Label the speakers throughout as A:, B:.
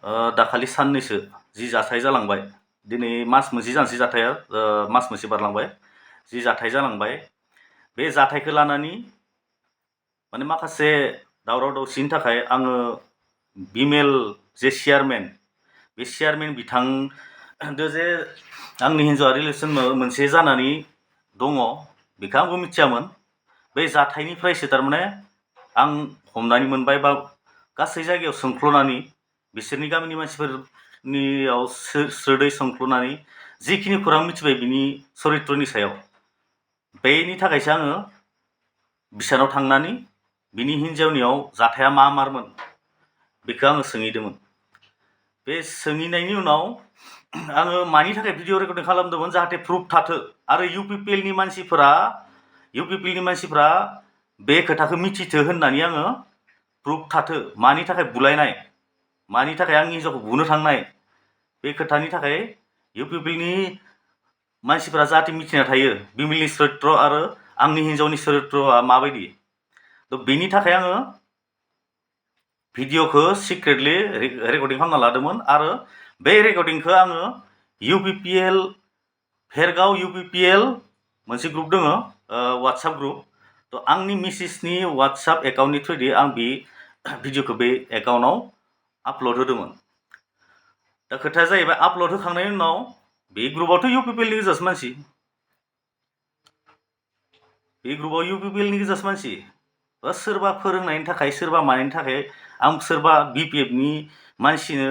A: दाखालि साननैसो जि जाथाय जालांबाय दिनै मास मोनसे जानोसै जाथाया मास मोनसे बारलांबाय जि जाथाय जालांबाय बे जाथायखौ लानानै माने माखासे दावराव दावसिनि थाखाय आङो बिमेल जे चेयारमेन बे चेयारमेन बिथांदो जे आंनि हिन्जावा रिलेसन मोनसे जानानै दङ बेखौ आंबो मिथियामोन बे जाथायनिफ्रायसो थारमाने आं हमनानै मोनबाय बा गासै जायगायाव सोंख्ल'नानै बिसोरनि गामिनि मानसिफोरनियाव स्रोदै सोंख्ल'नानै जिखिनि खौरां मिथिबाय बिनि चरित्रनि सायाव बेनि थाखायसो आङो बिसानाव थांनानै बिनि हिन्जावनियाव जाथाया मा मारमोन बेखौ आङो सोंहैदोंमोन बे सोंहैनायनि उनाव आङो मानि थाखाय भिडिअ रेकर्डिं खालामदोंमोन जाहाथे प्रुफ थाथो आरो इउपिपिएलनि मानसिफोरा बे खोथाखौ मिथिथो होननानै आङो प्रुफ थाथो मानि थाखाय बुलायनाय मानि थाखाय आंनि हिन्जावखौ बुनो थांनाय बे खोथानि थाखाय इउपिपिएलनि मानसिफोरा जाहाथे मिथिना थायो बिमलनि चरित्र आरो आंनि हिन्जावनि चरित्रआ माबायदि बेनि थाखाय आङो भिडिअखौ सिक्रेटलि रेकर्डिं खालामना लादोंमोन आरो बे रेकर्डिंखौ आङो इउपिपिएल भेरगाव इउपिपिएल मोनसे ग्रुप दङ वाट्सएप ग्रुप तो आंनि मिसेसनि वाट्सएप एकाउन्टनि थ्रुयै आं बे भिडिअखौ बे एकाउन्टआव आपलड होदोंमोन दा खोथाया जाहैबाय आपलड होखांनायनि उनाव बे ग्रुपआवथ' इउपिपिएलनि गोजासो मानसि बे ग्रुपआव इउपिपिएलनि गोजासो मानसि सोरबा फोरोंनायनि थाखाय सोरबा मानिनि थाखाय आं सोरबा बिपिएफनि मानसिनो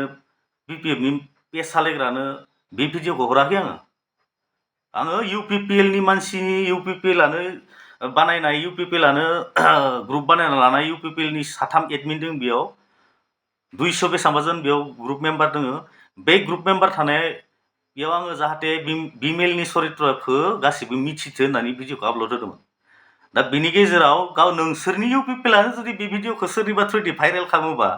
A: बिपिएफनि पेज सालायग्रानो बे भिडिअखौ हराखै आङो इउपिपिएलनि मानसिनि इउपिपिएलानो बानायनाय इउपिपिएलानो ग्रुप बानायना लानाय इउपिपिएलनि 3 एडमिन दं बेयाव 200 बेसेबांबा जन बेयाव ग्रुप मेम्बार दङ बे ग्रुप मेम्बार थानाय बेयाव आङो जाहाथे बिमेलनि चरित्रखौ गासिबो मिथिथो होननानै भिडिअखौ आपलड होदोंमोन दा बिनि गेजेराव गाव नोंसोरनि इउपिपिएलानो जुदि बे भिडिअखौ सोरनिबा थ्रुयै भाइरेल खालामोबा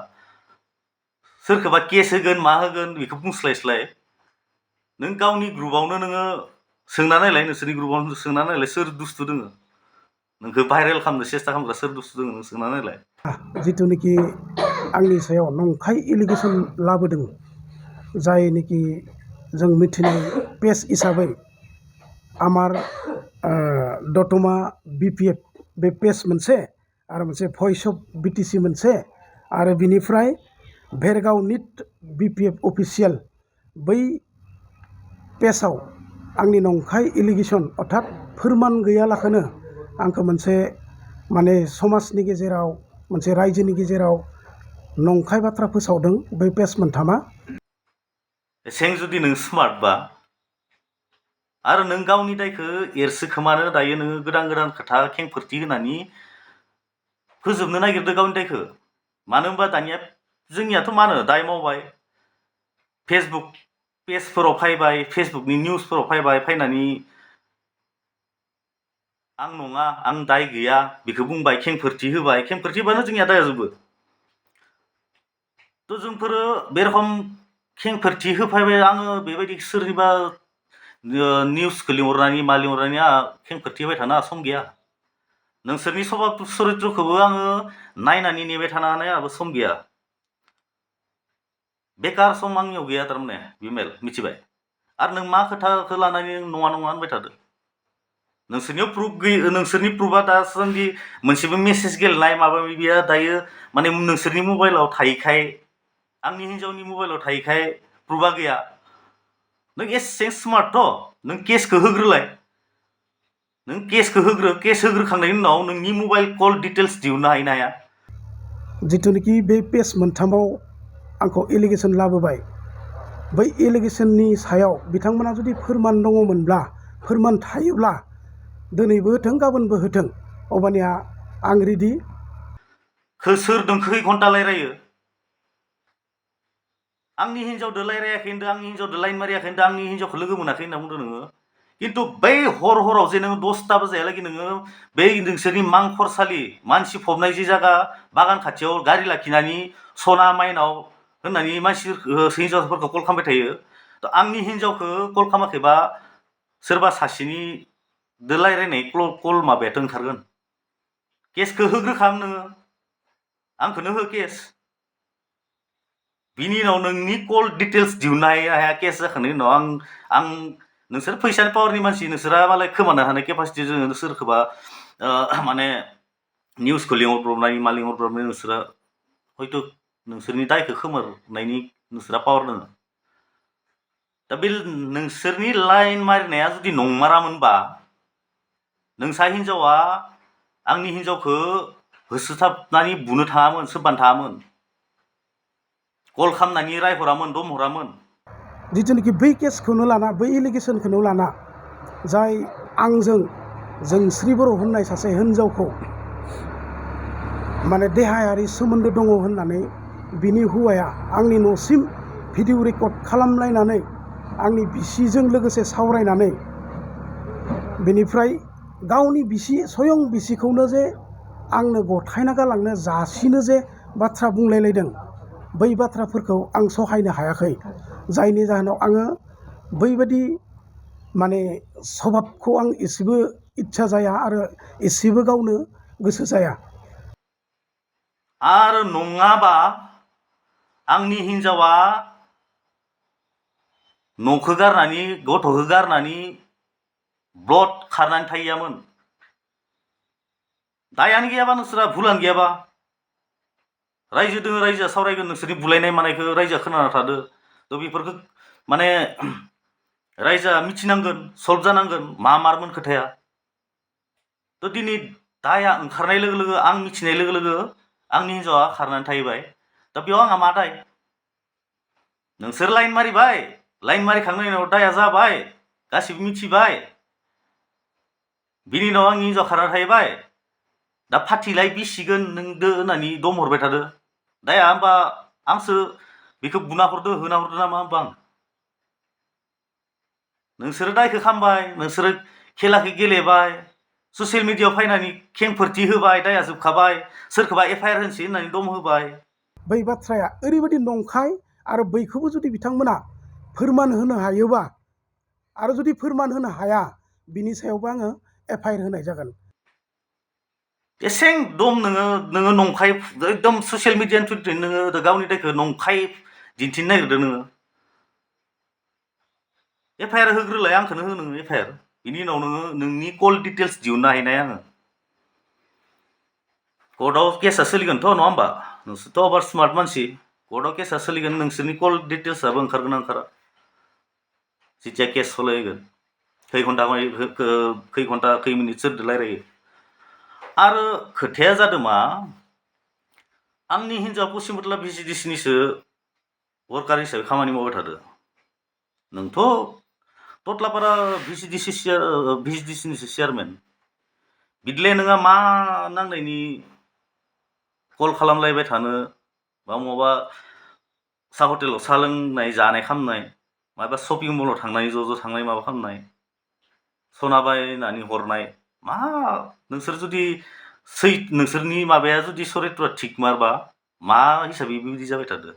A: सोरखौबा केस होगोन मा होगोन बेखौ बुंस्लायस्लाय नों गावनि ग्रुपआवनो नोङो सोंना नायलाय नोंसोरनि ग्रुपआवनो सोंना नायलाय सोर दुस्थु दोङो नोंखौ भाइरेल खालामनो सेस्था खालामग्रा सोर दुस्थु दोङो नों सोंना नायलाय
B: जिथुनिखि आंनि सायाव नंखाय एलिगेसन लाबोदों जायनिखि जों मिथिनाय पेज हिसाबै आमार दतमा बिपिएफ बे पेज मोनसे आरो मोनसे भइस अफ बिटिसि मोनसे आरो बिनिफ्राय भेरगाव निट बिपिएफ अफिसियेल बै पेजाव आंनि नंखाय एलिगेसन अर्थात फोरमान गैयालाखानो आंखौ मोनसे माने समाजनि गेजेराव मोनसे रायजोनि गेजेराव नंखाय बाथ्रा फोसावदों बै पेज मोनथामा
A: एसें जुदि नों स्मार्टबा आरो नों गावनि दायखौ एरसोखोमानो दायो नोङो गोदान गोदान खोथा खेंफोरथि होनानै फोजोबनो नागिरदों गावनि दायखौ मानो होनबा दानिया जोंनियाथ' मा होनो दाय मावबाय फेसबुक पेजफोराव फैबाय फेसबुकनि निउसफोराव फैनानै आं नङा आं दाय गैया बेखौ बुंबाय खेंफोरथि होबाय खेंफोरथिबानो जोंनिया दाया जोबो तो जोंफोरो बे रखम खेंफोरथि होफैबाय आङो बेबायदि सोरनिबा निउसखौ लिंहरनानै मा लिंहरनानै खेंफोरथि होबाय थानो सम गैया नोंसोरनि सभाब चरित्रखौबो आङो नायनानै नेबाय थानो हानाय आंहाबो सम गैया बेकार सम आंनियाव गैया थारमाने बिमेल मिथिबाय आरो नों मा खोथाखौ लानानै नङा नङा होनबाय थादो नोंसोरनियाव प्रुफ गैया नोंसोरनि प्रुफआ दासान्दि मोनसेबो मेसेज गेलेनाय माबा माबिया दायो माने नोंसोरनि मबाइलाव थायैखाय आंनि हिन्जावनि मबाइलाव थायैखाय प्रुफआ गैया नों एसे स्मार्टथ' नों केसखौ होग्रोलाय नों केसखौ केस होग्रोखांनायनि उनाव नोंनि मबाइल कल डिटेल्स दिहुननो हायो ना हाया
B: जिथुनिखि बे पेज मोनथामाव आंखौ एलिगेसन लाबोबाय बै एलिगेसननि सायाव बिथांमोना जुदि फोरमान दङमोनब्ला फोरमान थायोब्ला दिनैबो होथों गाबोनबो होथों अबानिया आं रेडि
A: सोरदों खै घन्टा रायलायो आंनि हिन्जावदो रायलायाखै होनदों आंनि हिन्जावदो लाइन मारियाखै होनदों आंनि हिन्जावखौ लोगो मोनाखै होनना बुंदों नोङो खिन्थु बै हराव जे नोङो 10टा बाजायालागै नोङो बै नोंसोरनि मांखरसालि मानसि फबनाय जे जायगा बागान खाथियाव गारि लाखिनानै सना माइनाव होननानै मानसि हिन्जावफोरखौ कल खालामबाय थायो तो आंनि हिन्जावखौ कल खालामाखैबा सोरबा सासेनि दो रायलायनाय कल माबायाथ' ओंखारगोन केसखौ होग्रोखां नोङो आंखौनो हो केस बिनि उनाव नोंनि कल डिटेल्स दिहुननो हाया केस जाखांनायनि उनाव आं नोंसोर फैसानि पावारनि मानसि नोंसोरा मालाय खोमानो हानाय केपासिटि जोङो सोरखौबा माने निउसखौ लिंहरब्रबनाय मा लिंहरब्रबनाय नोंसोरा हयथ' नोंसोरनि दायखौ खोमोरनायनि नोंसोरा पावार दङ दा बे नोंसोरनि लाइन मारिनाया जुदि नंमारामोनबा नोंसा हिनजावा आंनि हिनजावखौ होसोथाबनानै बुनो थाङामोन सोब्बानो थाङामोन कल खालामनानै रायहरामोन दमहरामोन
B: जिथुनिखि बै केसखौनो लाना बै एलिगेसनखौनो लाना जाय आंजों जोंस्रि बर' होननाय सासे हिनजावखौ माने देहायारि सोमोन्दो दङ होननानै बिनि हौवाया आंनि न'सिम भिडिअ रेकर्ड खालामलायनानै आंनि बिसिजों लोगोसे सावरायनानै बेनिफ्राय गावनि बिसि सयं बिसिखौनो जे आंनो गथायना गालांनो जासिनो जे बाथ्रा बुंलायलायदों बै बाथ्राफोरखौ आं सहायनो हायाखै जायनि जाहोनाव आङो बैबायदि माने सभाबखौ आं एसेबो इच्छा जाया आरो एसेबो गावनो गोसो जाया
A: आरो नङाबा आंनि हिनजावा न'खौ गारनानै गथ'खौ गारनानै ब्लड खारनानै थाहैयामोन दायानो गैयाबा नोंसोरा भुलानो गैयाबा रायजो दोङो रायजोआ सावरायगोन नोंसोरनि बुलायनाय मानायखौ रायजोआ खोनाना थादो थ' बेफोरखौ माने रायजोआ मिथिनांगोन सल्भ जानांगोन मा मारमोन खोथाया थ' दिनै दाया ओंखारनाय लोगो लोगो आं मिथिनाय लोगो लोगो आंनि हिनजावा खारनानै थाहैबाय दा बेयाव आंहा मा दाय नोंसोर लाइन मारिबाय लाइन मारिखांनायनि उनाव दाया जाबाय गासिबो मिथिबाय बिनि उनाव आंनि हिनजाव खारना थाहैबाय दा फाथिलाय बिसिगोन नोंदो होननानै दमहरबाय थादो दाया होमबा आंसो बेखौ बुना हरदो होना हरदो नामा होमबा आं नोंसोरो दायखौ खालामबाय नोंसोरो खेलाखौ गेलेबाय ससियेल मिडियायाव फैनानै खेंफोरथि होबाय दाया जोबखाबाय सोरखौबा एफआइआर होनोसै होननानै दम होबाय
B: बै बाथ्राया ओरैबायदि नंखाय आरो बैखौबो जुदि बिथांमोना फोरमान होनो हायोबा आरो जुदि फोरमान होनो हाया बिनि सायावबो आङो एफआइआर होनाय जागोन
A: एसें दम नोङो नंखाय एकदम ससियेल मिडियानि थ्रुयै नोङो गावनि दायखौ नंखाय दिन्थिनो नागिरदों नोङो एफआइआर होग्रोलाय आंखौनो हो नोङो एफआइआर बिनि उनाव नोङो नोंनि कल डिटेल्स दिहुननो हायनाय आङो कर्टआव केसा सोलिगोनथ' नङा होमबा नोंसोरथ' अभार स्मार्ट मानसि कर्टआव केसा सोलिगोन नोंसोरनि कल डिटेल्सआबो ओंखारगोन ओंखारा जेथिया केस सलायगोन खै घन्टा खै मिनिट सोरदो रायलायो आरो खोथाया जादों मा आंनि हिनजावा पश्चिमबटला भिसिडिसिनिसो वर्कार हिसाबै खामानि मावबाय थादो नोंथ' टटलापारा भिसिडिसिनिसो चेयारमेन बिदिलाय नोंहा मा नांनायनि कल खालामलायबाय थानो बा माबा साहा हटेलाव साहा लोंनाय जानाय खालामनाय माबा शपिं मलाव थांनाय ज' थांनाय माबा खालामनाय सना बायनानै हरनाय मा नोंसोर जुदि नोंसोरनि माबाया जुदि सरित्रआ थिग मारबा मा हिसाबै बेबायदि जाबाय थादो